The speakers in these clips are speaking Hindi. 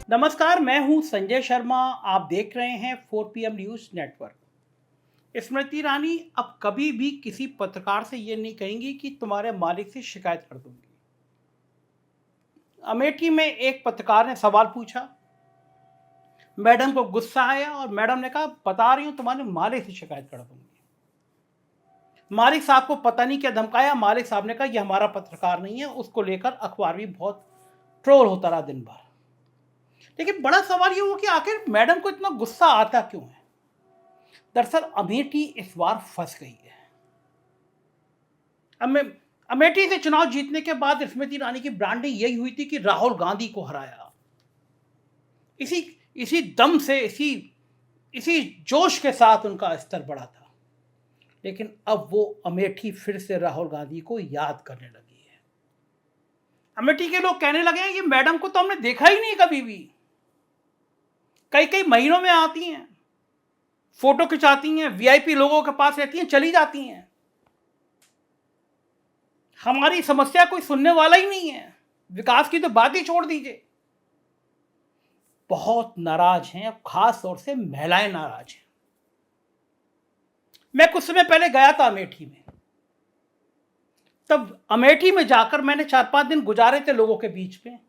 नमस्कार, मैं हूं संजय शर्मा। आप देख रहे हैं 4 PM news network. Smriti Irani अब कभी भी किसी पत्रकार से ये नहीं कहेंगी कि तुम्हारे मालिक से शिकायत कर दूंगी। अमेठी में एक पत्रकार ने सवाल पूछा, मैडम को गुस्सा आया और मैडम ने कहा बता रही हूं तुम्हारे मालिक से शिकायत कर दूंगी। मालिक साहब को पता नहीं क्या धमकाया। मालिक साहब ने कहा ये हमारा पत्रकार नहीं है। उसको लेकर अखबार भी बहुत ट्रोल होता रहा दिन भर। लेकिन बड़ा सवाल ये हुआ कि आखिर मैडम को इतना गुस्सा आता क्यों है। दरअसल अमेठी इस बार फंस गई है। अमेठी से चुनाव जीतने के बाद स्मृति ईरानी की ब्रांडिंग यही हुई थी कि राहुल गांधी को हराया। इसी इसी दम से इसी जोश के साथ उनका स्तर बढ़ा था। लेकिन अब वो अमेठी फिर से राहुल गांधी को याद करने लगी है। अमेठी के लोग कहने लगे हैं कि मैडम को तो हमने देखा ही नहीं कभी भी। कई कई महीनों में आती हैं, फोटो खिंचाती हैं, वीआईपी लोगों के पास रहती हैं, चली जाती हैं। हमारी समस्या कोई सुनने वाला ही नहीं है। विकास की तो बात ही छोड़ दीजिए। बहुत नाराज हैं, अब खास तौर से महिलाएं नाराज हैं। मैं कुछ समय पहले गया था अमेठी में। तब अमेठी में जाकर मैंने 4-5 दिन गुजारे थे लोगों के बीच में।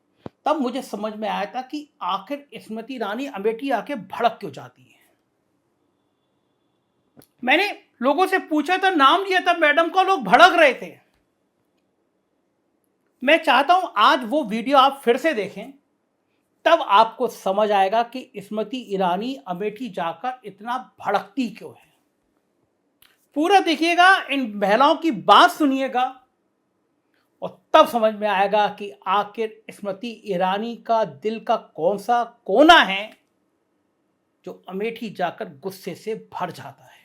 तब मुझे समझ में आया था कि आखिर स्मृति ईरानी अमेठी आके भड़क क्यों जाती है। मैंने लोगों से पूछा था, नाम लिया था मैडम का, लोग भड़क रहे थे। मैं चाहता हूं आज वो वीडियो आप फिर से देखें, तब आपको समझ आएगा कि स्मृति ईरानी अमेठी जाकर इतना भड़कती क्यों है। पूरा देखिएगा, इन महिलाओं की बात सुनिएगा और तब समझ में आएगा कि आखिर स्मृति ईरानी का दिल का कौन सा कोना है जो अमेठी जाकर गुस्से से भर जाता है।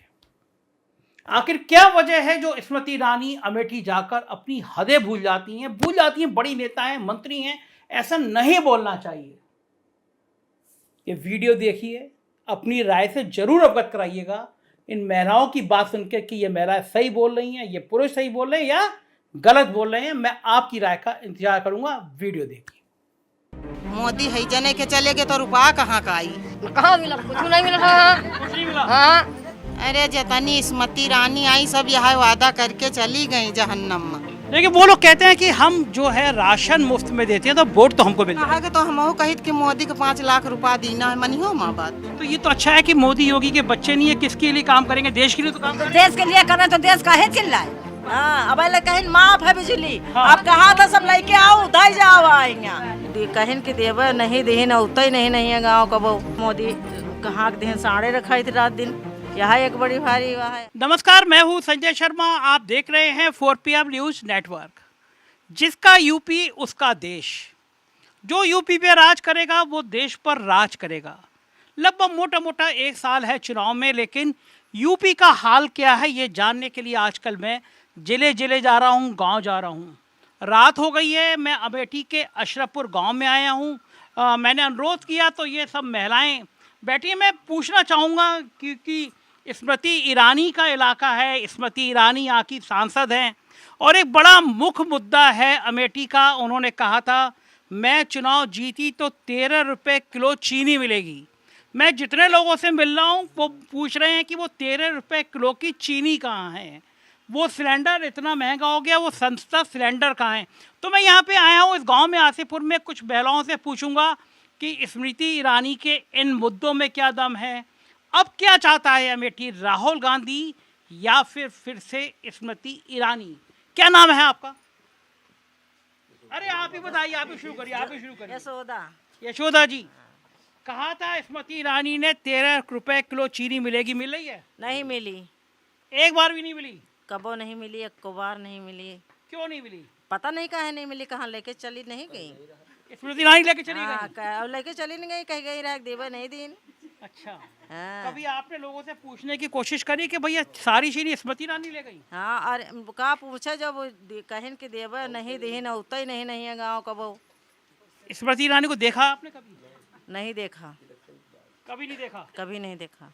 आखिर क्या वजह है जो स्मृति ईरानी अमेठी जाकर अपनी हदें भूल जाती हैं। बड़ी नेता हैं, मंत्री हैं, ऐसा नहीं बोलना चाहिए। ये वीडियो देखिए, अपनी राय से जरूर अवगत कराइएगा इन महिलाओं की बात सुनकर कि ये महिलाएं सही बोल रही हैं, ये पुरुष सही बोल रहे हैं या गलत बोल रहे हैं। मैं आपकी राय का इंतजार करूंगा। वीडियो देखिए। मोदी है जने के चले गए तो रुपया कहाँ का आई? कहाँ मिला? कुछ नहीं मिला। कुछ नहीं मिला। हाँ, अरे जतनी स्मृति ईरानी आई सब यहाँ वादा करके चली गई जहन्नम में। देखिए, वो लोग कहते हैं कि हम जो है राशन मुफ्त में देते हैं तो वोट तो हमको मिलता है। कहा तो हम कहित कि मोदी को 5 लाख रुपया देना है, मनियो माँ बात। तो ये तो अच्छा है कि मोदी योगी के बच्चे नहीं है, किसके लिए काम करेंगे? देश के लिए तो काम करेंगे। देश के लिए करना तो देश काहे चिल्लाए? हाँ, अब अरे कहीं माफ है बिजली। हाँ। आप कहा था सब लेके आओ, दाई जाओ आएंगे। कहीं के देवे नहीं दे न उतना ही नहीं है गाँव का। वो मोदी कहाँ के दिन साड़े रखा थी रात दिन। यहाँ एक बड़ी भारी वहाँ है। नमस्कार, मैं हूँ संजय शर्मा। आप देख रहे हैं 4 PM न्यूज़ नेटवर्क। जिसका यूपी उसका देश। जो यूपी पे राज करेगा वो देश पर राज करेगा। लगभग मोटा मोटा 1 साल है चुनाव में, लेकिन यूपी का हाल क्या है ये जानने के लिए आजकल मैं जिले जिले जा रहा हूँ, गांव जा रहा हूँ। रात हो गई है। मैं अमेठी के अशरफपुर गांव में आया हूँ। मैंने अनुरोध किया तो ये सब महिलाएं बैठी हैं। मैं पूछना चाहूँगा क्योंकि स्मृति ईरानी का इलाका है, स्मृति ईरानी यहाँ की सांसद हैं और एक बड़ा मुख्य मुद्दा है अमेठी का। उन्होंने कहा था मैं चुनाव जीती तो 13 रुपये किलो चीनी मिलेगी। मैं जितने लोगों से मिल रहा हूँ वो पूछ रहे हैं कि वो 13 रुपये किलो की चीनी कहाँ है, वो सिलेंडर इतना महंगा हो गया, वो सस्ता सिलेंडर कहाँ है। तो मैं यहाँ पे आया हूँ इस गांव में आसिफपुर में। कुछ महिलाओं से पूछूंगा कि स्मृति ईरानी के इन मुद्दों में क्या दम है। अब क्या चाहता है अमेठी, राहुल गांधी या फिर से स्मृति ईरानी? क्या नाम है आपका? अरे आप ही बताइए, आप ही शुरू करिए। यशोदा जी। कहा था स्मृति ईरानी ने 13 रुपए किलो चीनी मिलेगी, मिल रही है? नहीं मिली, एक बार भी नहीं मिली। कबो नहीं मिली, एक बार नहीं मिली। क्यों नहीं मिली? पता नहीं कहाँ नहीं मिली, कहाँ लेके चली नहीं गई। स्मृति ईरानी लेके चली हाँ, गई। लेके चली नहीं गई, कह गई रह देवे नहीं दिन। अच्छा। हाँ। कभी आपने लोगों से पूछने की कोशिश करी कि भैया सारी चीनी स्मृति ईरानी ले गई? हाँ, और का पूछे जब कहीं के देवे नहीं दे न उतना ही नहीं है गाँव का। वो स्मृति ईरानी को देखा आपने कभी? नहीं देखा, कभी नहीं देखा। कभी नहीं देखा।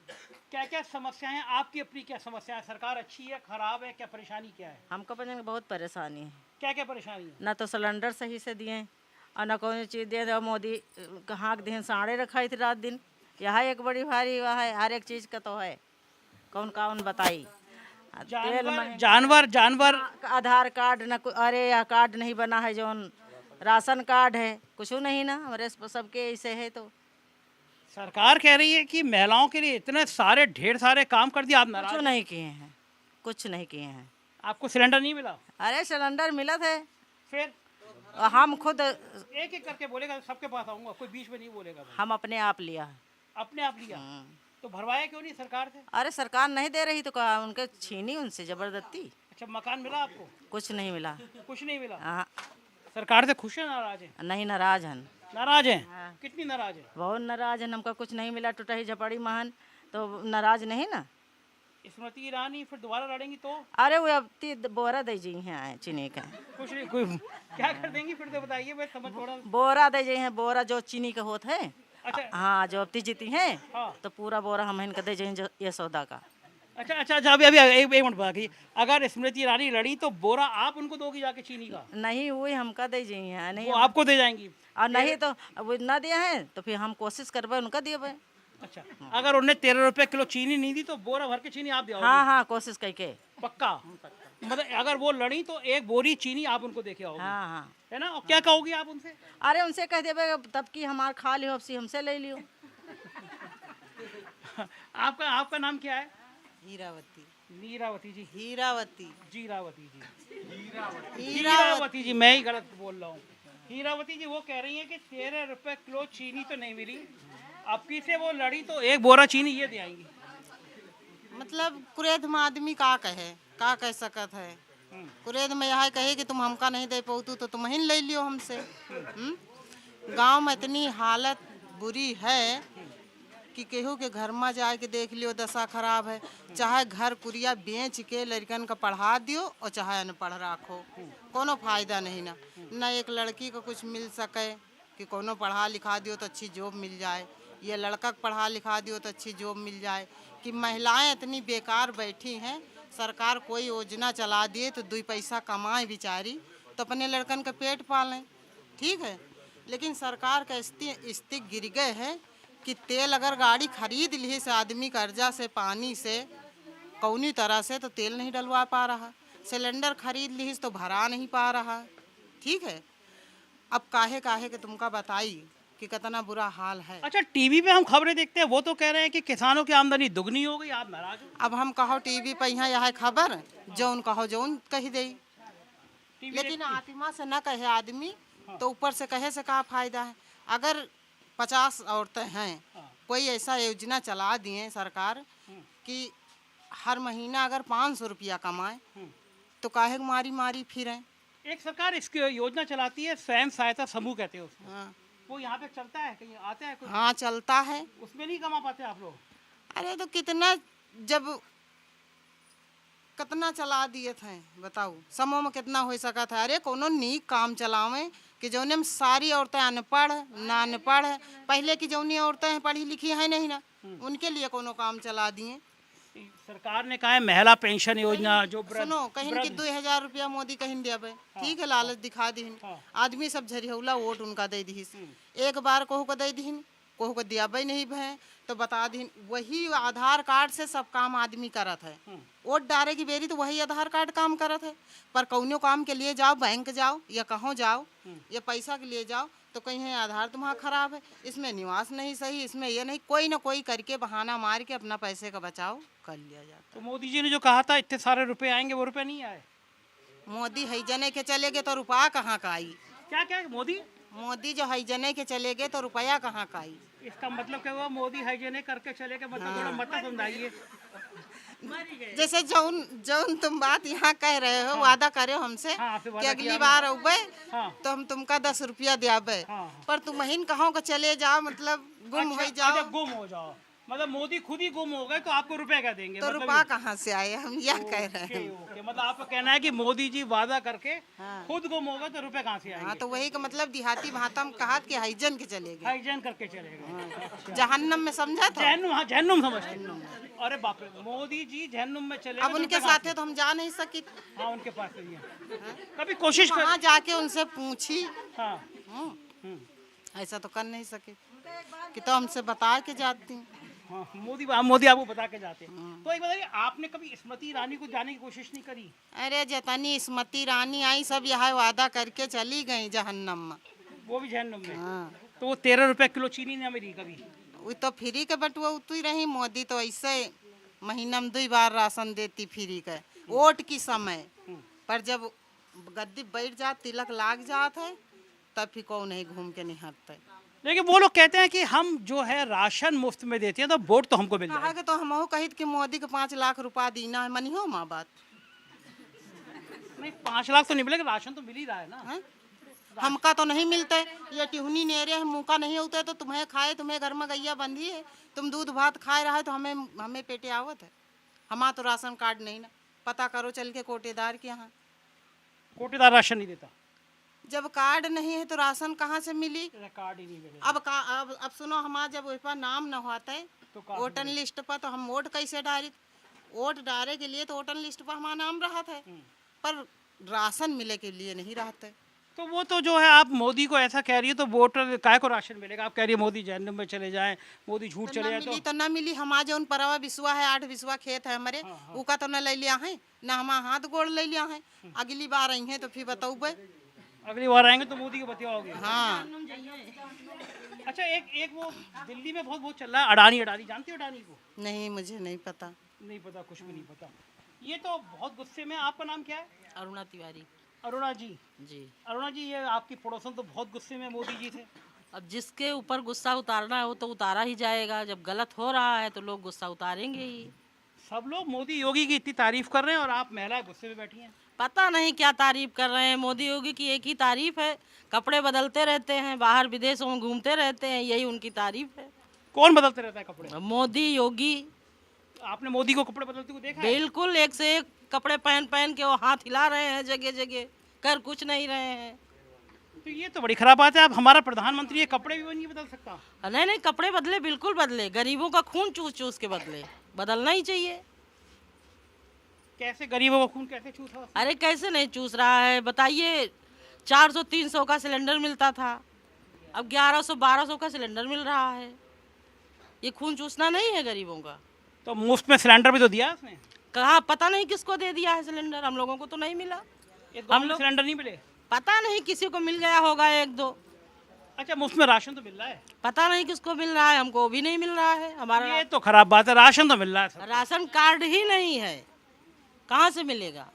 क्या क्या समस्याएं आपकी? अपनी क्या समस्या है? सरकार अच्छी है, खराब है, क्या परेशानी क्या है? हमको बने बहुत परेशानी है। क्या क्या परेशानी है? ना तो सिलेंडर सही से दिए और न कोई चीज़ दे दो मोदी कहाँ के दिन साड़े रखाई थी रात दिन। यहाँ एक बड़ी भारी वह है, हर एक चीज़ का तो है, कौन कौन बताई। जानवर जानवर आधार कार्ड न अरे यह कार्ड नहीं बना है, जो राशन कार्ड है कुछ नहीं ना, हमारे सबके ऐसे है। तो सरकार कह रही है कि महिलाओं के लिए इतने सारे ढेर सारे काम कर दिए, आप नाराज कुछ हैं? नहीं किए हैं, कुछ नहीं किए हैं। आपको सिलेंडर नहीं मिला? अरे सिलेंडर मिला था, फिर हम खुद एक एक करके बोलेगा, सबके पास आऊंगा, कोई बीच में नहीं बोलेगा भाई। हम अपने आप लिया है। अपने आप लिया तो भरवाया क्यों नहीं सरकार से? अरे सरकार नहीं दे रही तो कहा उनके छीनी उनसे जबरदस्ती। अच्छा, मकान मिला आपको? कुछ नहीं मिला। कुछ नहीं मिला। हाँ, सरकार से खुश है, नाराज है? नहीं नाराज हैं। नाराज हैं? हाँ। कितनी नाराज है? बहुत नाराज है, हमका कुछ नहीं मिला, टूटा ही झपड़ी महान, तो नाराज नहीं ना। स्मृति ईरानी फिर दोबारा लड़ेंगी तो? अरे वो अब बोरा दे जी हैं चीनी का। कुछ नहीं, कोई क्या कर देंगी फिर तो बताइए, मैं समझ थोड़ा। बोरा दे जी हैं, बोरा जो चीनी का होता है। अच्छा। हाँ, जो अब जीती हैं हाँ। तो पूरा बोरा हम इनका दे जाएंगे ये सौदा का। अच्छा अच्छा अच्छा, अभी अभी एक मिनट बाकी। अगर स्मृति ईरानी लड़ी तो बोरा आप उनको दोगी जाके चीनी का? नहीं, वही हमका दे जी हैं, नहीं वो आपको दे जाएंगी? और नहीं तो वो ना दिया है तो फिर हम कोशिश करबे उनका दिए। अच्छा, अगर उन्हें 13 रुपए किलो चीनी नहीं दी तो बोरा भर के चीनी आप दिया? हाँ हाँ, कोशिश करके। पक्का? मतलब अगर वो लड़ी तो एक बोरी चीनी आप उनको देके आओगे? हाँ हाँ। है ना? और क्या कहोगी आप उनसे? अरे उनसे कह देवे तब की हमार खा लियो, अब हमसे ले लियो। आपका आपका नाम क्या है? हीरावती। नीरावती जी? हीरावती। जीरावती जी? हीरावती जी, मैं ही गलत बोल रहा हूँ। हीरावती जी वो कह रही हैं कि 13 रुपए किलो चीनी तो नहीं मिली, अब की से वो लड़ी तो एक बोरा चीनी ये दे आएंगी। मतलब कुरेद में आदमी का कह सकत है। कुरेद में यह कहे कि तुम हमका नहीं दे पाऊतू तो तुम ही ले लियो हमसे। गांव में इतनी हालत बुरी है कि केहू के घर में जाए के देख लियो, दशा खराब है। चाहे घर कुरिया बेच के लड़कन का पढ़ा दियो और चाहे अनपढ़ रखो, कोनो फायदा नहीं ना। न एक लड़की को कुछ मिल सके कि कोनो पढ़ा लिखा दियो तो अच्छी जॉब मिल जाए, ये लड़का को पढ़ा लिखा दियो तो अच्छी जॉब मिल जाए। कि महिलाएं इतनी बेकार बैठी हैं, सरकार कोई योजना चला दिए तो 2 पैसा कमाए बेचारी तो अपने लड़कन का पेट पालें, ठीक है। लेकिन सरकार का स्थिति गिर गए है कि तेल अगर गाड़ी खरीद ली से आदमी कर्जा से पानी से कौनी तरह से तो तेल नहीं डलवा पा रहा, सिलेंडर खरीद ली तो भरा नहीं पा रहा, ठीक है। अब काहे काहे के तुमका बताई कि कितना बुरा हाल है। अच्छा, टीवी पे हम खबरें देखते हैं, वो तो कह रहे हैं कि किसानों की आमदनी दुगनी हो गई, आप नाराज हो? अब हम कहो टीवी पे यहाँ यह खबर जौन कहो जौन कही दे, लेकिन आत्मा से न कहे आदमी तो ऊपर से कहे से क्या फायदा है। अगर 50 औरतें हैं, कोई ऐसा योजना चला दिए सरकार कि हर महीना अगर 500 रुपया कमाए तो काहे मारी मारी फिरें। एक सरकार इसकी योजना चलाती है, स्वयं सहायता समूह कहते हैं उसको। हाँ, वो यहाँ पे चलता है, कहीं आता है कुछ? हाँ चलता है। उसमें नहीं कमा पाते आप लोग? अरे तो कितना कितना चला दिए थे बताओ, समूह में कितना हो सका था। अरे कोनो नीक काम चलावें कि जौने में सारी औरतें अनपढ़ ना अनपढ़ है, पहले की जौनी औरतें हैं पढ़ी लिखी हैं नहीं ना, उनके लिए कोनो काम चला दिए। सरकार ने कहा है महिला पेंशन योजना, जो सुनो कहीं कि 2000 रुपया मोदी कहीं देवे, ठीक है, लालच दिखा दी। आदमी सब झरिहौला वोट उनका दे दी, एक बार कहू को दे दी, कहू को दियाबे नहीं भे तो बता दी। वही आधार कार्ड से सब काम आदमी करत है, वोट डाले की बेरी तो वही आधार कार्ड काम करत है। पर कौनो काम के लिए जाओ, बैंक जाओ या कहों जाओ या पैसा के लिए जाओ तो कहीं है आधार तुम्हारा खराब है, इसमें निवास नहीं सही, इसमें ये नहीं, कोई ना कोई करके बहाना मार के अपना पैसे का बचाव कर लिया जाता। तो मोदी जी ने जो कहा था इतने सारे रुपए आएंगे, वो रुपए नहीं आए। मोदी है जने के चले गए तो रुपया कहाँ का आई? क्या क्या मोदी जो है जने के चले गए तो रुपया कहाँ का आई? इसका मतलब क्या हुआ? मोदी हाइजेने करके चले गए, मतलब थोड़ा मतलब समझाइए। जैसे जौन जौन तुम बात यहाँ कह रहे हो, वादा करे हमसे कि अगली बार आउबे तो हम तुमका 10 रुपया दियाबे, पर तुम महीन कहो का चले जाओ, मतलब गुम हो जाओ। गुम हो जाओ मतलब मोदी खुद ही गुम हो गए तो आपको रुपए क्या देंगे? तो रुपया कहाँ से आए, हम यह कह रहे हैं। मतलब आपका कहना है कि मोदी जी वादा करके खुद गुम हो गए तो रुपए कहाँ से आएंगे? हाँ, तो वही का मतलब देहाती भाषा में कहा कि हाइजन के चले गए, हाइजन करके चले गए। जहन्नम में समझा था, जहन्नुम समझते। अरे बाप रे, मोदी जी जहन्नुम में चले, अब उनके साथ तो हम जा नहीं सकी। हाँ, उनके पास नहीं है। कभी कोशिश वहाँ जाके उनसे पूछी हाँ ऐसा तो कर नहीं सके कि तो हमसे बता के जाती हूँ। हाँ, मोदी आपको बता के जाते हैं। तो एक बताइए, आपने कभी स्मृति ईरानी को जाने की कोशिश नहीं करी? अरे जतनी स्मृति ईरानी आई सब यहाँ वादा करके चली गई जहन्नम में। वो भी जहन्नुम में। हाँ, तो वो 13 रुपए किलो चीनी नहीं मिली कभी? वो तो फ्री के बटुआ उतरी रही। मोदी तो ऐसे महीना में 2 बार राशन देती फ्री का, वोट की समय। पर जब गद्दी बैठ जात, तिलक लाग जात है, तब फिर कौन नहीं घूम के नहीं हटते। लेकिन वो लोग कहते हैं कि हम जो है राशन मुफ्त में देते हैं तो वोट तो हमको मिल कहा जाए। के तो हम कहित कि मोदी के 5 लाख रुपया दीना है, मनी हो माँ बात। नहीं, 5 लाख तो नहीं मिलेगा, राशन तो मिल ही रहा है ना। हैं? हमका तो नहीं मिलते, ये टिहनी नेरे है, मुँह का नहीं होता है तो तुम्हें खाए, तुम्हें घर में गैया बंधी है, तुम दूध भात खाए रहा है तो हमें पेटे आवत है। हमारा तो राशन कार्ड नहीं ना, पता करो चल के कोटेदार के यहाँ। कोटेदार राशन नहीं देता? जब कार्ड नहीं है तो राशन कहाँ से मिली? कार्ड ही नहीं मिलेगा। अब सुनो, हमारा जब वही पर नाम न होता है तो वोटर लिस्ट पर, तो हम वोट कैसे डाले? वोट डाले के लिए तो वोटर लिस्ट पर हमारा नाम रहा था, पर राशन मिले के लिए नहीं रहता है। तो वो तो जो है, आप मोदी को ऐसा कह रही है तो वोटर काय को राशन मिलेगा? आप कह रही है मोदी जहन्नुम में चले जाएं, मोदी झूठ चले जाए मिली तो न मिली। हमारा जो परवा बिस्वा है, 8 बिस्वा खेत है हमारे, उका तो न ले लिया है, न हमारा हाथ गोड़ ले लिया है। अगली बार आई है तो फिर बताऊ भाई, अगली बार आएंगे तो मोदी को बतियाओगे? हाँ। अच्छा, एक वो दिल्ली में बहुत चल रहा है, अडानी जानती हो अडानी को? नहीं, मुझे नहीं पता। नहीं पता, कुछ भी नहीं पता। ये तो बहुत गुस्से में। आपका नाम क्या है? अरुणा तिवारी अरुणा जी। जी। अरुणा जी, ये आपकी पड़ोसन तो बहुत गुस्से में मोदी जी से। अब जिसके ऊपर गुस्सा उतारना है वो तो उतारा ही जाएगा। जब गलत हो रहा है तो लोग गुस्सा उतारेंगे ही। सब लोग मोदी योगी की इतनी तारीफ कर रहे हैं और आप महिलाएं गुस्से में बैठी हैं। पता नहीं क्या तारीफ कर रहे हैं। मोदी योगी की एक ही तारीफ है, कपड़े बदलते रहते हैं, बाहर विदेशों में घूमते रहते हैं, यही उनकी तारीफ है। कौन बदलते रहता है कपड़े? मोदी योगी। आपने मोदी को कपड़े बदलते हुए देखा है? बिल्कुल, एक से एक कपड़े पहन के वो हाथ हिला रहे हैं, जगह जगह कर कुछ नहीं रहे हैं। तो ये तो बड़ी खराब बात है। अब हमारा प्रधानमंत्री ये कपड़े भी नहीं बदल सकता? नहीं, कपड़े बदले, बिल्कुल बदले। गरीबों का खून चूस चूस के बदले, बदलना ही चाहिए। कैसे गरीबों का खून कैसे चूसा? अरे कैसे नहीं चूस रहा है बताइए। 400-300 का सिलेंडर मिलता था, अब 1100-1200 का सिलेंडर मिल रहा है। ये खून चूसना नहीं है गरीबों का? तो मुफ्त में सिलेंडर भी तो दिया उसने। कहा, पता नहीं किसको दे दिया है सिलेंडर, हम लोगों को तो नहीं मिला। हम लोग सिलेंडर नहीं मिले? पता नहीं, किसी को मिल गया होगा 1-2। अच्छा, मुफ्त में राशन तो मिल रहा है? पता नहीं किसको मिल रहा है, हमको भी नहीं मिल रहा है। हमारा ये तो खराब बात है। राशन तो मिल रहा है सब। राशन कार्ड ही नहीं है, कहाँ से मिलेगा?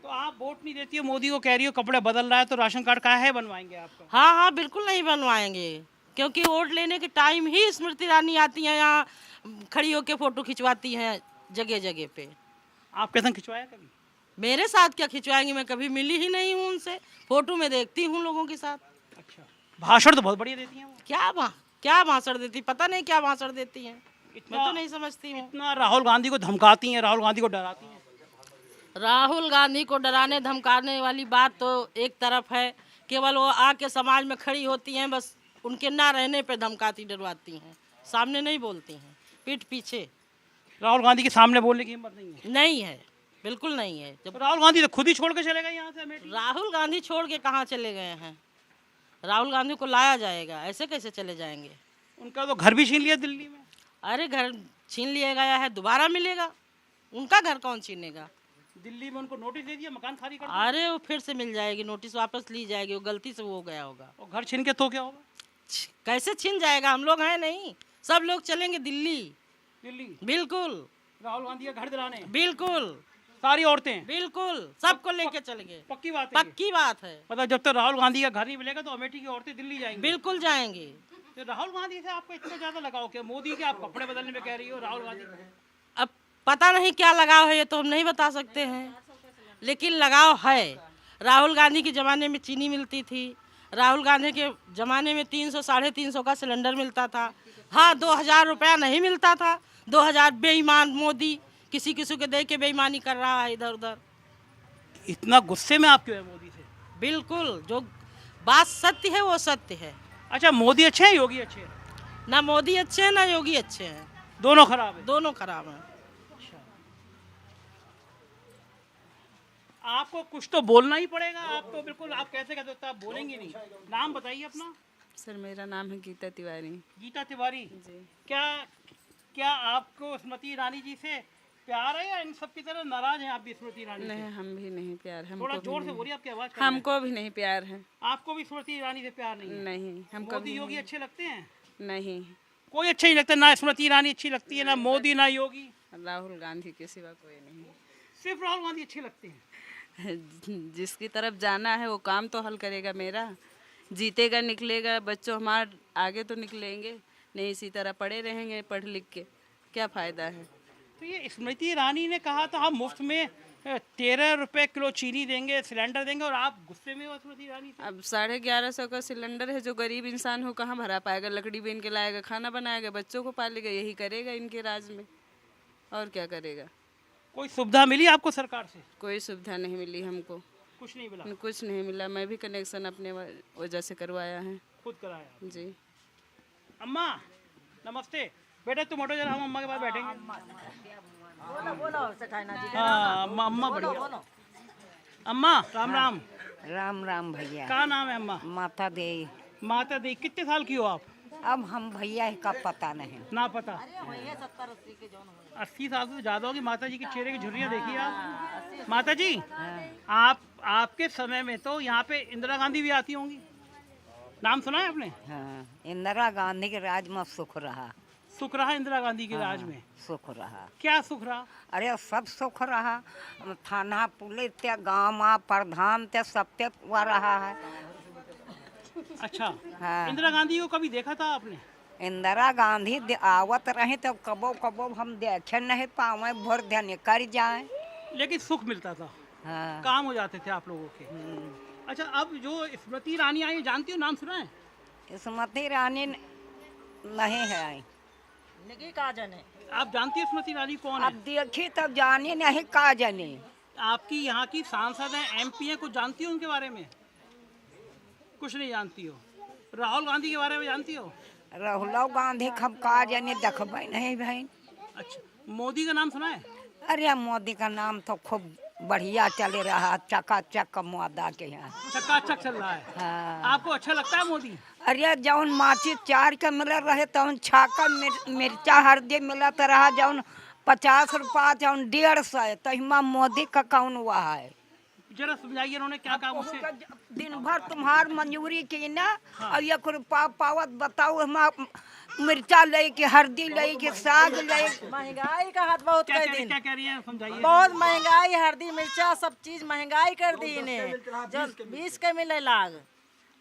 तो आप वोट नहीं देती हो, मोदी को कह रही हो कपड़े बदल रहा है, तो राशन कार्ड कहाँ है बनवाएंगे आपका? हाँ, बिल्कुल नहीं बनवाएंगे, क्योंकि वोट लेने के टाइम ही स्मृति ईरानी आती हैं यहाँ, खड़ी होकर फोटो खिंचवाती हैं जगह जगह पे। आपके संग खिंचवाया कभी? मेरे साथ क्या खिंचवाएंगी? मैं कभी मिली ही नहीं हूँ उनसे, फोटो में देखती हूँ लोगों के साथ। अच्छा, भाषण तो बहुत बढ़िया देती हैं वो। क्या भाषण देती, पता नहीं क्या भाषण देती हैं, इतना मैं तो नहीं समझती हूँ। इतना राहुल गांधी को धमकाती हैं, राहुल गांधी को डराती हैं। राहुल गांधी को डराने धमकाने वाली बात तो एक तरफ है, केवल वो आके समाज में खड़ी होती हैं, बस उनके ना रहने पे धमकाती डरवाती हैं, सामने नहीं बोलती हैं, पीठ पीछे। राहुल गांधी के सामने बोलने की हिम्मत नहीं है? नहीं है, बिल्कुल नहीं है। जब राहुल गांधी तो खुद ही छोड़ के चले गए यहाँ से अमेठी। राहुल गांधी छोड़ के कहाँ चले गए हैं? राहुल गांधी को लाया जाएगा, ऐसे कैसे चले जाएंगे? उनका तो घर भी छीन लिया दिल्ली में। अरे घर छीन लिया गया है, दोबारा मिलेगा? उनका घर कौन छीनेगा? दिल्ली में उनको नोटिस दे दिया, मकान खाली कर दिया। अरे वो फिर से मिल जाएगी, नोटिस वापस ली जाएगी, वो गलती से वो हो गया होगा। और घर छीन के तो क्या होगा? कैसे छीन जाएगा? हम लोग हैं नहीं, सब लोग चलेंगे दिल्ली। दिल्ली बिल्कुल, राहुल गांधी का घर दिलाने? बिल्कुल, सारी औरतें? बिल्कुल, सबको लेके चलेंगे। पक्की बात है? पक्की बात है। मतलब जब तक राहुल गांधी का घर नहीं मिलेगा तो अमेठी की औरतें दिल्ली जाएंगी? बिल्कुल जाएंगी। तो राहुल गांधी से आपको इतना ज्यादा लगाव क्या? मोदी के आप कपड़े बदलने में कह रही हो, राहुल गांधी अब पता नहीं क्या लगाव है, ये तो हम नहीं बता सकते हैं, लेकिन लगाव है। राहुल गांधी के ज़माने में चीनी मिलती थी, राहुल गांधी के ज़माने में 300-350 का सिलेंडर मिलता था। हाँ, 2000 रुपया नहीं मिलता था। 2000 बेईमान मोदी किसी किसी को दे के बेईमानी कर रहा है इधर उधर। इतना गुस्से में आप क्यों है मोदी से? बिल्कुल, जो बात सत्य है वो सत्य है। अच्छा, मोदी अच्छे हैं, योगी अच्छे हैं? ना मोदी अच्छे हैं ना योगी अच्छे हैं, दोनों खराब है। दोनों खराब हैं। आपको कुछ तो बोलना ही पड़ेगा। आप तो बिल्कुल, आप कैसे कहते हो, आप बोलेंगे नहीं। नाम बताइए अपना। सर मेरा नाम है गीता तिवारी गीता तिवारी। जी। क्या क्या आपको स्मृति ईरानी जी से प्यार है या इन सब की तरह नाराज हैं आप भी स्मृति ईरानी नहीं, से? हम भी नहीं प्यार है। थोड़ा हमको जोर भी से नहीं। बोलिए, आपकी आवाज कम है। हमको भी नहीं प्यार है। आपको भी स्मृति ईरानी से प्यार नहीं है? नहीं, हमको मोदी भी योगी नहीं। अच्छे लगते हैं? नहीं, कोई अच्छा नहीं लगता, ना स्मृति ईरानी अच्छी लगती है, ना मोदी, ना योगी। राहुल गांधी के सिवा कोई नहीं। सिर्फ राहुल गांधी अच्छे लगते हैं। जिसकी तरफ जाना है वो काम तो हल करेगा मेरा। जीतेगा, निकलेगा, बच्चों हमारे आगे तो निकलेंगे नहीं। इसी तरह पड़े रहेंगे पढ़ लिख के, क्या फ़ायदा है। तो ये स्मृति ईरानी ने कहा था हम मुफ्त में 13 रुपए किलो चीनी देंगे, सिलेंडर देंगे, और आप गुस्से में हो स्मृति ईरानी से? अब 1150 का सिलेंडर है। जो गरीब इंसान हो कहाँ भरा पाएगा? लकड़ी बीन के लाएगा, खाना बनाएगा, बच्चों को पालेगा, यही करेगा इनके राज में, और क्या करेगा। कोई सुविधा मिली आपको सरकार से? कोई सुविधा नहीं मिली हमको, कुछ नहीं मिला? कुछ नहीं मिला। मैं भी कनेक्शन अपने वजह से करवाया है। खुद कराया? जी। अम्मा नमस्ते। बेटा तुम हटो जरा, हम अम्मा के पास बैठेंगे। हाँ अम्मा, अम्मा बढ़िया। अम्मा राम राम। राम राम भैया। क्या नाम है अम्मा? माता दे। माता दी। कितने साल की हो आप? अब हम भैया का पता नहीं। ना पता। 80 साल से ज्यादा होगी। माता जी के चेहरे की झुर्रियाँ देखिए आप। माता जी आपके समय में तो यहाँ पे इंदिरा गांधी भी आती होंगी, नाम सुना है आपने? हाँ, इंदिरा गांधी के राज में सुख रहा। सुख रहा इंदिरा गांधी के राज में? सुख रहा। क्या सुख रहा? अरे सब सुख रहा। थाना पुलिस ते गाँव प्रधान ते सब ते हुआ रहा है। अच्छा। हाँ। इंदिरा गांधी को कभी देखा था आपने? इंदिरा गांधी आवत रहे तो कबो कबो हम देखे नहीं पावे, भोर ध्यान कर जाए। लेकिन सुख मिलता था। हाँ। काम हो जाते थे आप लोगों के। अच्छा, अब जो स्मृति ईरानी आई, जानती हो, नाम सुना है? स्मृति ईरानी नहीं है आई। आप जानती हो स्मृति ईरानी कौन अब है? देखी तब जानी नहीं का जाने। आपकी यहाँ की सांसद हैं, एमपी हैं, कुछ जानती हो उनके बारे में? कुछ नहीं जानती हो। राहुल गांधी के बारे में जानती हो? राहुल गांधी हम का जाने देखबे नहीं भाई। अच्छा, मोदी का नाम सुना है? अरे मोदी का नाम तो खूब बढ़िया चल रहा, चकाचक मोदा के यहाँ। चकाचक चल रहा है। हाँ। आपको अच्छा लगता है मोदी? अरे जौन माची 4 के मिल रहे तौन छाका मिर्चा हल्दी मिलत रहा, जौन 50 रुपया जौन 150, तहिमा मोदी का कौन हुआ है? जरा समझाइए उन्होंने क्या काम उसे? दिन भर तुम्हार मंजूरी की ना। और 1 रुपया पावत बताओ, हम मिर्चा ले के, हल्दी ले के, साग ले। महंगाई का हाथ बहुत क्या कर कह दिन। क्या कह रही हैं, समझाइए। बहुत महंगाई, हल्दी मिर्चा सब चीज महंगाई कर दी इन्हें। जो 20 के मिले लाग,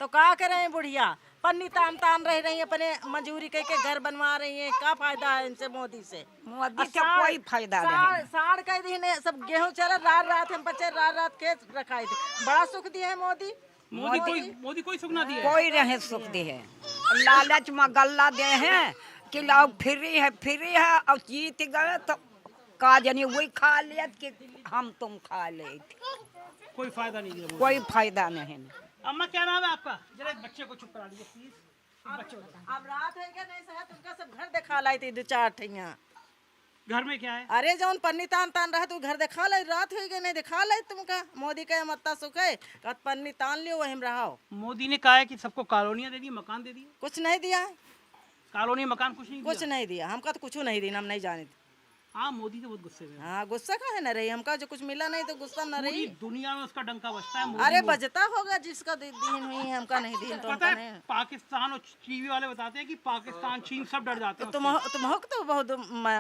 तो क्या करें बुढ़िया? पन्नी तान तान रह रही है, अपने मजूरी करके घर बनवा रही है। क्या फायदा है इनसे, मोदी से? मोदी से कोई फायदा नहीं। साढ़ कह दी ने, सब गेहूं चला, रात रात हम बच्चे रात रात के रखाए थे। बड़ा सुख दिया है मोदी। मोदी कोई सुख ना दिया है। कोई रहे सुख दे है। लालच में गल्ला दे हैं कि लाओ फ्री है, और जीत गए तो का जानी वही खा लियत कि हम तुम खा ले। कोई फायदा नहीं दिया मोदी। कोई फायदा नहीं। अम्मा क्या नाम है आपका? जरा एक बच्चे को चुप करा दीजिए प्लीज। बच्चे को बताओ। अब रात है क्या नहीं सहा, तुमका सब घर दिखा लाई थी 2-4 ठैया। घर में क्या है? अरे जौन पन्नी तान तान रहा तू घर दिखा लाई, रात हो गई नहीं दिखा लाई तुमका। मोदी का मत्ता सुखे कत पन्नी तान लियो वहीं रहो। मोदी ने कहा है कि सबको कॉलोनियां दे दी, मकान दे दिए। कुछ नहीं दिया, कॉलोनी मकान कुछ नहीं कुछ दिया। नहीं दिया हमका, तो कुछ नहीं दिया, हम नहीं जाने। हाँ, मोदी तो बहुत गुस्से में है। हाँ, गुस्सा का है न रही हमका, जो कुछ मिला नहीं तो गुस्सा न पूरी रही। दुनिया में उसका डंका बजता है। मोदी अरे बजता होगा जिसका दीन हुई है, हमका नहीं दीन तो पता हमका है, नहीं। पाकिस्तान और टीवी वाले बताते हैं कि पाकिस्तान चीन सब डर जाते हैं तुम हो तो बहुत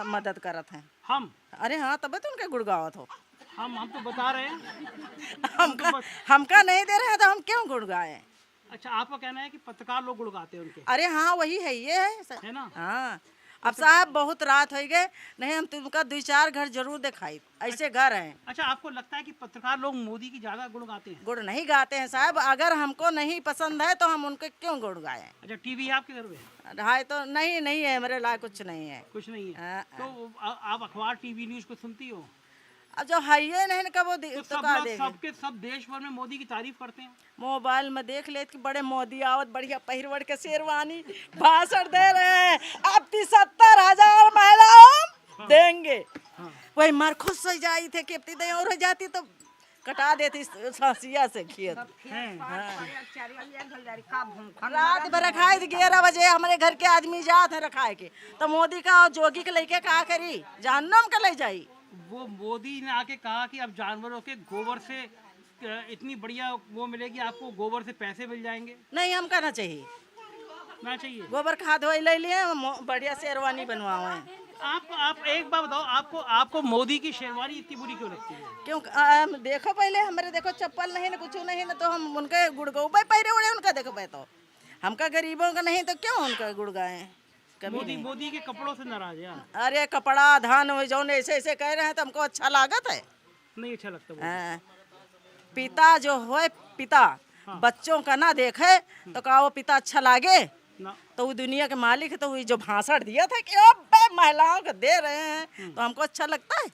मदद करत हैं। हम अरे हाँ, तब तो उनके गुड़गावत हो। हम तो बता रहे हैं। हमका नहीं दे रहे हैं तो हम क्यों गुड़गाए? अच्छा, आपका कहना है कि पत्रकार लोग गुड़गाते हैं उनके, अरे हाँ, वही है, ये है ना? हाँ। अब साहब बहुत रात हो गए, नहीं हम तुमका 2-4 घर जरूर दिखाई, ऐसे घर हैं। अच्छा, आपको लगता है कि पत्रकार लोग मोदी की ज्यादा गुण गाते हैं? गुड़ नहीं गाते हैं साहब, अगर हमको नहीं पसंद है तो हम उनके क्यों गुड़ गाए? अच्छा, टीवी है आपके घर में? हाय तो नहीं है, मेरे लायक कुछ नहीं है। कुछ नहीं है। हाँ, तो आप अखबार टीवी न्यूज को सुनती हो? अब जो है ये नहीं का वो तो तो का देखे। सब देश भर में मोदी की तारीफ करते हैं। मोबाइल में देख ले कि बड़े मोदी आवत, बढ़िया पहिरवड़ के शेरवानी भाषण दे रहे हैं। अब 70,000 महिलाओं देंगे। वही मार खुश हो जाई थे कि अब दे और हो जाती तो कटा देती सांसिया से खेत। रात भर रखाए थे 11 बजे हमारे घर के आदमी जाते हैं रखाए के, तो मोदी का और जोगी के लेके कहा करी जहन्नम के ले जाई। वो मोदी ने आके कहा कि अब जानवरों के गोबर से इतनी बढ़िया वो मिलेगी आपको, गोबर से पैसे मिल जाएंगे। नहीं, हम कहना चाहिए ना चाहिए गोबर खाद वही ले लिए, बढ़िया शेरवानी बनवाए। आप एक बात बताओ, आपको मोदी की शेरवानी इतनी बुरी क्यों लगती है? क्यों देखो पहले हमारे देखो चप्पल नहीं ना कुछ नहीं ना, तो हम उनके गुड़गौबे पहरे उड़े उनका देखो पे, तो हमका गरीबों का नहीं तो क्यों उनका गुड़ गाए। मोदी के कपड़ों से नाराज है आप? अरे कपड़ा धान जो ऐसे ऐसे कह रहे हैं तो हमको अच्छा लागत है, नहीं अच्छा लगता वो। हाँ। पिता जो है पिता बच्चों का ना देखे तो का वो पिता अच्छा लागे ना। तो वो दुनिया के मालिक है, तो वो जो भाषण दिया था कि अब महिलाओं को दे रहे हैं तो हमको अच्छा लगता है।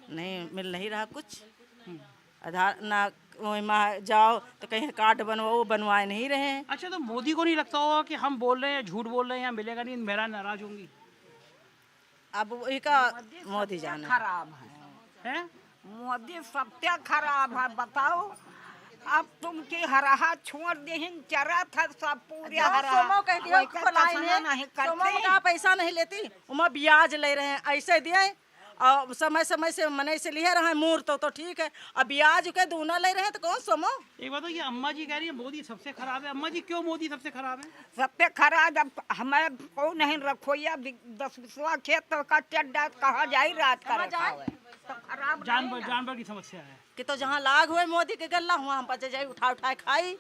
नहीं मिल नहीं रहा कुछ, आधार ना वहाँ जाओ तो कहीं कार्ड बनवाओ, बनवाए नहीं रहे हैं। अच्छा, तो मोदी को नहीं लगता होगा कि हम बोल रहे हैं झूठ बोल रहे हैं या मिलेगा नहीं, मेरा नाराज होंगी? अब वही का मोदी जाने खराब है, मोदी सबसे खराब है। बताओ अब तुम की हरा छोड़ देहिन चरा था सब पूरे हरा। सोमो कहती है नहीं करते, का पैसा नहीं लेती, उमा ब्याज ले रहे हैं, ऐसे दिए और समय समय से मने से लिए रहे मूर्त तो ठीक है, अब ब्याज के दूना ले रहे हैं तो कौन सोमो। एक बात, ये अम्मा जी कह रही है मोदी सबसे खराब है। अम्मा जी क्यों मोदी सबसे खराब है? सबसे खराब अब हमें को नहीं रखो या 10-20 खेत तो का चड्डा कहाँ जाई रात का रखा है तो खराब जानवर की समस्या है कि तो जहाँ लाग हुए मोदी के गल्ला हुआ हम पचे जाए उठा उठाए खाई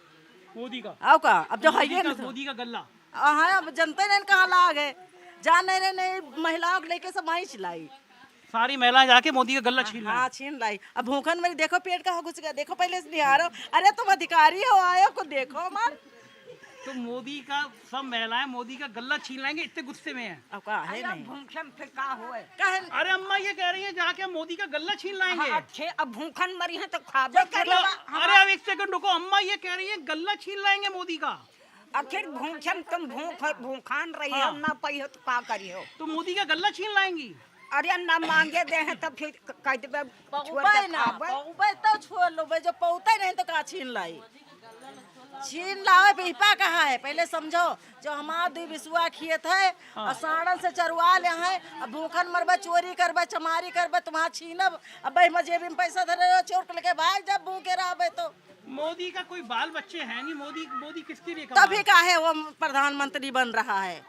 मोदी का। आओ का अब जो है मोदी का गल्ला हाँ, अब जनते नहीं कहाँ लाग है, जान नहीं रहे नहीं महिलाओं को लेके सब वहीं चिल्लाई, सारी महिलाएं जाके मोदी का गल्ला छीन हाँ छीन लाई। अब भूखन में देखो पेट कहाँ घुस गया, देखो पहले से निहारो, अरे तुम अधिकारी हो आयो को देखो मार। तो मोदी का सब महिलाएं मोदी का गल्ला छीन लाएंगे, इतने गुस्से में है। अब कहा है नहीं भूखन फिर का हुए अरे अम्मा ये कह रही है जाके मोदी का गल्ला छीन लाएंगे। अच्छे अब भूखन मरी है तो खाबे करेगा। अरे अब एक सेकंड रुको, अम्मा ये कह रही है गल्ला छीन लाएंगे मोदी का। आखिर भूखन तुम भूखान रही हो ना पाई हो तो का करी हो, तो मोदी का गल्ला छीन लाएंगी। अरे ना मांगे दे हैं तो फिर कह देबे छोड़ के खाबे तो छोड़ लो भाई, जो पौते नहीं तो का छीन लाई, छीन लाओ पिपा कहाँ है पहले समझो। जो हमारा 2 बिसुआ खेत है और साड़न से चरवा ले हैं, अब भूखन मरबा चोरी करबा चमारी करबा तुम्हारा छीनब, अब भाई मजेबी में पैसा धरे चोर के लेके भाग जब भूखे रहे तो। मोदी का कोई बाल बच्चे हैं नहीं, मोदी किसके लिए तभी का है वो प्रधानमंत्री बन रहा है,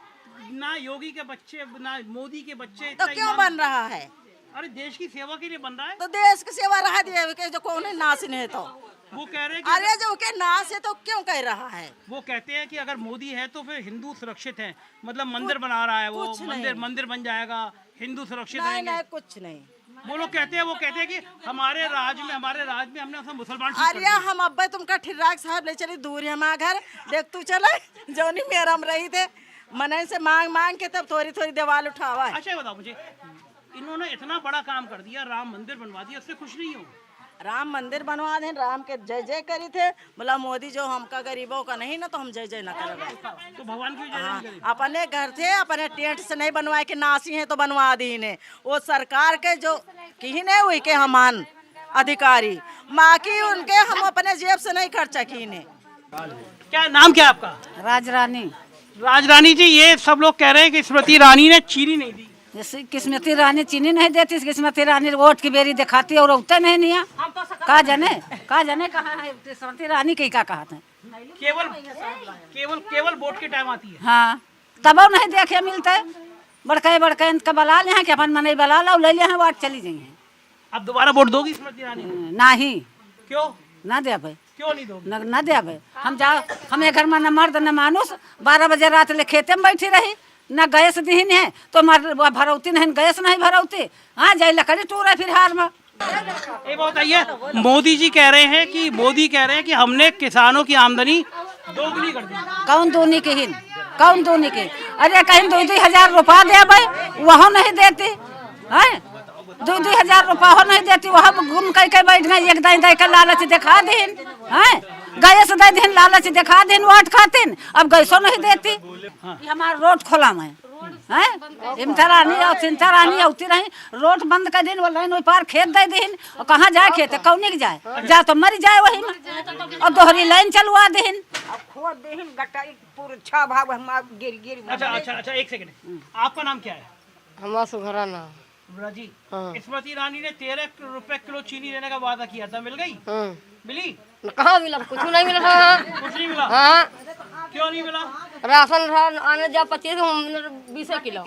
ना योगी के बच्चे ना मोदी के बच्चे। तो क्यों बन रहा है? अरे देश की सेवा के लिए बन रहा है। तो देश की सेवा रहा दिए जो कौन है नासिन है, तो वो कह रहे हैं अरे जो के नाश है तो क्यों कह रहा है? वो कहते हैं कि अगर मोदी है तो फिर हिंदू सुरक्षित है, मतलब मंदिर बना रहा है वो, मंदिर बन जाएगा, हिंदू सुरक्षित रहेंगे। नहीं कुछ नहीं, वो लोग कहते हैं कि हमारे राज्य में हमने सब मुसलमान। अरे हम अब्बे तुमका ठिर्राक साहब ले चली दूर है हमारा घर, देख तू चले जोनी मेरा हम रही थे मन से मांग के तब थोड़ी थोड़ी दीवार उठावा है। अच्छा बताओ मुझे, इन्होंने इतना बड़ा काम कर दिया, राम मंदिर बनवा दिया, उससे खुश नहीं हो? राम मंदिर बनवा दे, राम के जय जय करी थे, बोला मोदी जो हमका गरीबों का नहीं ना तो हम जय जय ना करेंगे। तो भगवान की जय जय अपने घर थे अपने टेंट से नहीं बनवाए के नासी हैं तो बनवा दी ने, वो सरकार के जो की ने हुई के हमान अधिकारी माँ की उनके हम अपने जेब से नहीं खर्चा की ने। क्या नाम क्या आपका? राजरानी जी, ये सब लोग कह रहे हैं कि स्मृति ईरानी ने चीनी नहीं दी। जैसे स्मृति ईरानी चीनी नहीं देती, स्मृति ईरानी वोट की बेरी दिखाती है और उठते नहीं है। कहा जाने कहाँ है स्मृति ईरानी की क्या कहा था, केवल वोट के टाइम आती है। हाँ तब नहीं देखे मिलते, बड़के इनका बला ले हैं कि अपन मन बला लो ले लिया है वोट चली जाइए। अब दोबारा वोट दोगी स्मृति ईरानी? नहीं क्यों ना दे भाई, क्यों नहीं दोगी? न दे भाई, हम जाओ हम घर में न मर्द न मानुस 12 बजे रात ले खेते में बैठी रही, न गैस दीन है तो भरौती नहीं, गैस नहीं भरौती, हाँ जाए लकड़ी टूरे फिर हार में। एक बात बताइए, मोदी कह रहे हैं कि हमने किसानों की आमदनी दोगुनी कर दी। कौन दूनी की? अरे कहीं 2-2 रुपया दे भाई, वह नहीं देती है, 2-2 रुपया नहीं देती, वह घूम कर बैठ गए, एक दाई का लालच दिखा दीन है, गैस दे दिन लालच दिखा दिन वोट खातिन, अब गैसो नहीं देती। हमारा रोड खोला में हैं इमता रानी और चिंता रानी औती रही रोड बंद कर दिन वो लाइन पार खेत दे दिन और कहाँ जाए खेत कौन के जाए जा तो मर जाए वही में और दोहरी लाइन चलवा दिन खोद देहिन गटाई पूरा 6 भाग हम गिर अच्छा एक सेकंड, आपका नाम क्या है? हमारा सुघरा ना जी, स्मृति ईरानी ने 13 रुपए किलो चीनी देने का वादा किया था, मिल गई? मिली? कहाँ मिला? कुछ नहीं मिला था। कुछ नहीं मिला? हाँ, क्यों नहीं मिला? राशन था आने जा 25 20 किलो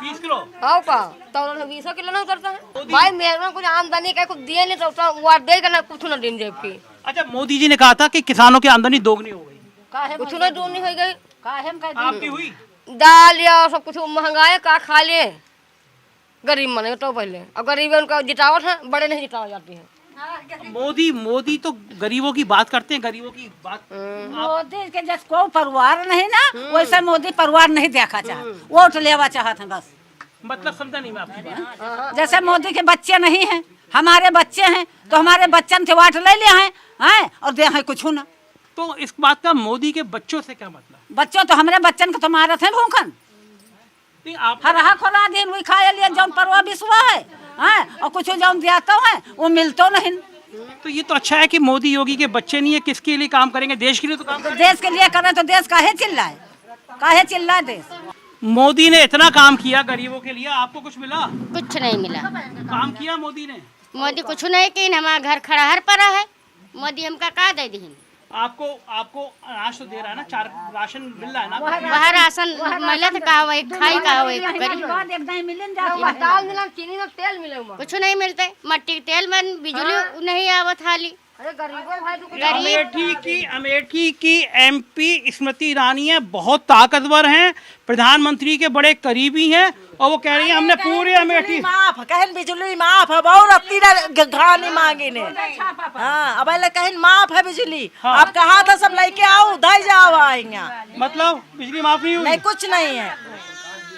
20 किलो? हाँ का तो 20 किलो ना उतरता है भाई। मेहमान कुछ आमदनी का कुछ दिए नहीं तो वो दे का ना कुछ ना दिन जेब। अच्छा, मोदी जी ने कहा था कि किसानों की आमदनी दोगुनी हो गई, कुछ ना दोगुनी हो गई। आपकी हुई? दाल या सब कुछ महंगाई का खा ले गरीब मने तो पहले, और गरीब उनका जितावत है, बड़े नहीं जितावा जाती है। मोदी तो गरीबों की बात करते हैं, गरीबों की बात। मोदी के जैसे कोई परिवार नहीं ना वैसे मोदी परिवार नहीं देखा चाह वोट लेवा चाहते हैं बस। मतलब समझा नहीं मैं आपकी बात। जैसे मोदी के बच्चे नहीं हैं, हमारे बच्चे हैं तो हमारे बच्चन से वाट ले लिया है और दे है कुछ ना। तो इस बात का मोदी के बच्चों से क्या मतलब? बच्चों तो हमारे बच्चन को तो मारत है भूखन, आप हरहा खोला दिन वही खाए लिए जौन परवा बिस्वा है और कुछ जौन दिया तो है वो मिलतो नहीं। तो ये तो अच्छा है कि मोदी योगी के बच्चे नहीं है, किसके लिए काम करेंगे? देश के लिए तो काम तो देश के लिए करें तो देश काहे चिल्लाए देश। मोदी ने इतना काम किया गरीबों के लिए, आपको कुछ मिला? कुछ नहीं मिला। काम किया मोदी ने? मोदी कुछ नहीं की, हमारा घर खड़ाहर पड़ा है। मोदी हमका का दे दी? आपको अनाज तो दे रहा है ना, 4 राशन मिल रहा है ना? वह राशन मिला था का हुआ खाई का हुआ दाल मिला, चीनी में तेल मिले कुछ नहीं मिलते। मट्टी के तेल में बिजली नहीं आवत हाली। अरे गरीबों भाई तो अमेठी की एमपी स्मृति ईरानी है, बहुत ताकतवर हैं, प्रधानमंत्री के बड़े करीबी हैं और वो कह रही है हमने पूरे अमेठी माफ कहन बिजली माफ है बहुत अपनी घानी मांगी ने। हाँ अब कहन माफ है बिजली। हाँ। आप कहा था सब लेके आओ उधर जाओ आएंगे। मतलब बिजली माफ नहीं हुई? नहीं कुछ नहीं है,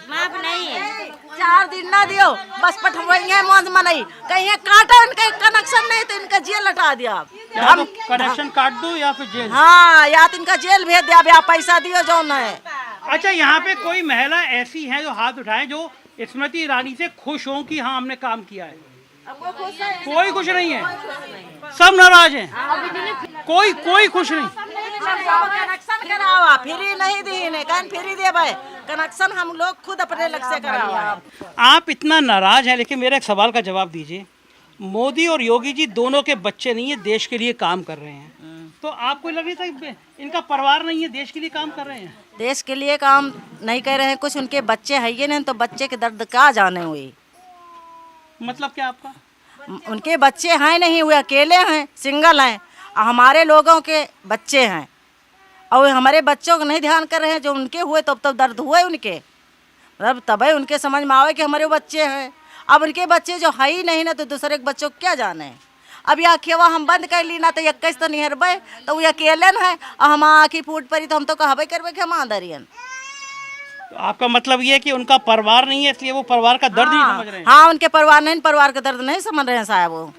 माफ नहीं है। 4 दिन ना दियो बस पठवाएंगे मौज मनाई। कहीं काटा इनका कनेक्शन नहीं तो इनका जेल हटा दिया। हम कनेक्शन काट दो या फिर जेल? हाँ या तो इनका जेल भेज दिया, आप पैसा दियो जो न है। अच्छा, यहाँ पे कोई महिला ऐसी है जो हाथ उठाए जो स्मृति ईरानी से खुश हो कि हाँ हमने काम किया है? कोई खुश नहीं है, सब नाराज हैं, कोई खुश नहीं। कनेक्शन करावा फ्री नहीं दी ने कन फ्री देबे कनेक्शन हम लोग खुद अपने लग से करावा। आप इतना नाराज हैं, लेकिन मेरा एक सवाल का जवाब दीजिए। मोदी और योगी जी दोनों के बच्चे नहीं है, देश के लिए काम कर रहे हैं, तो आपको लग रहा था इनका परिवार नहीं है, देश के लिए काम कर रहे हैं? देश के लिए काम नहीं कर रहे हैं, कुछ उनके बच्चे है ये नहीं तो बच्चे के दर्द का जाने हुए। मतलब क्या आपका? उनके बच्चे हैं नहीं, हुए अकेले हैं, सिंगल हैं, हमारे लोगों के बच्चे हैं और हमारे बच्चों को नहीं ध्यान कर रहे हैं। जो उनके हुए तब दर्द हुए उनके, मतलब तभी उनके समझ में आवे कि हमारे बच्चे हैं। अब उनके बच्चे जो है ही नहीं ना तो दूसरे के बच्चों को क्या जाने। अब यह खेवा हम बंद कर ली ना तो 21 तो निहरबे तो वो अकेले है और हम आँखी फूट पड़ी तो हम तो कहबे करबे कि हम आदरियन। तो आपका मतलब ये है कि उनका परिवार नहीं है इसलिए वो परिवार का दर्द नहीं समझ रहे हैं? हाँ उनके परिवार नहीं, परिवार का दर्द नहीं समझ रहे हैं साहब वो।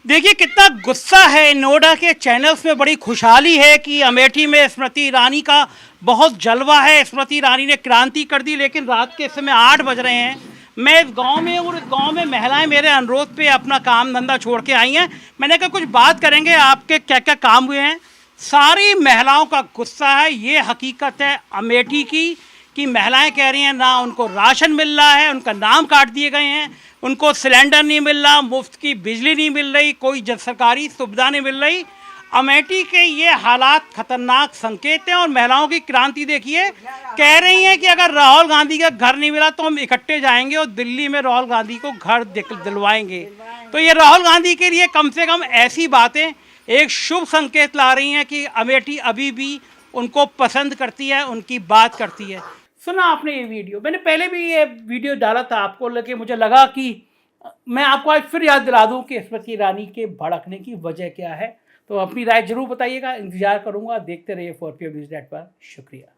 देखिए कितना गुस्सा है। नोएडा के चैनल्स में बड़ी खुशहाली है कि अमेठी में स्मृति ईरानी का बहुत जलवा है, स्मृति ईरानी ने क्रांति कर दी, लेकिन रात के समय 8 बज रहे हैं। मैं इस गांव में और इस गांव में महिलाएं मेरे अनुरोध पे अपना काम धंधा छोड़ के आई हैं। मैंने कहा कुछ बात करेंगे आपके क्या क्या काम हुए हैं। सारी महिलाओं का गुस्सा है, ये हकीकत है अमेठी की कि महिलाएं कह रही हैं ना उनको राशन मिल रहा है, उनका नाम काट दिए गए हैं, उनको सिलेंडर नहीं मिल रहा, मुफ्त की बिजली नहीं मिल रही, कोई सरकारी सुविधा नहीं मिल रही। अमेठी के ये हालात खतरनाक संकेत हैं और महिलाओं की क्रांति देखिए, कह रही हैं कि अगर राहुल गांधी का घर नहीं मिला तो हम इकट्ठे जाएंगे और दिल्ली में राहुल गांधी को घर दिलवाएंगे। तो ये राहुल गांधी के लिए कम से कम ऐसी बातें एक शुभ संकेत ला रही हैं कि अमेठी अभी भी उनको पसंद करती है, उनकी बात करती है। सुना आपने ये वीडियो, मैंने पहले भी ये वीडियो डाला था आपको, लेकिन मुझे लगा कि मैं आपको आज फिर याद दिला दूं कि स्मृति ईरानी के भड़कने की वजह क्या है। तो अपनी राय जरूर बताइएगा, इंतजार करूंगा। देखते रहिए 4PM न्यूज़ नेटवर्क। शुक्रिया।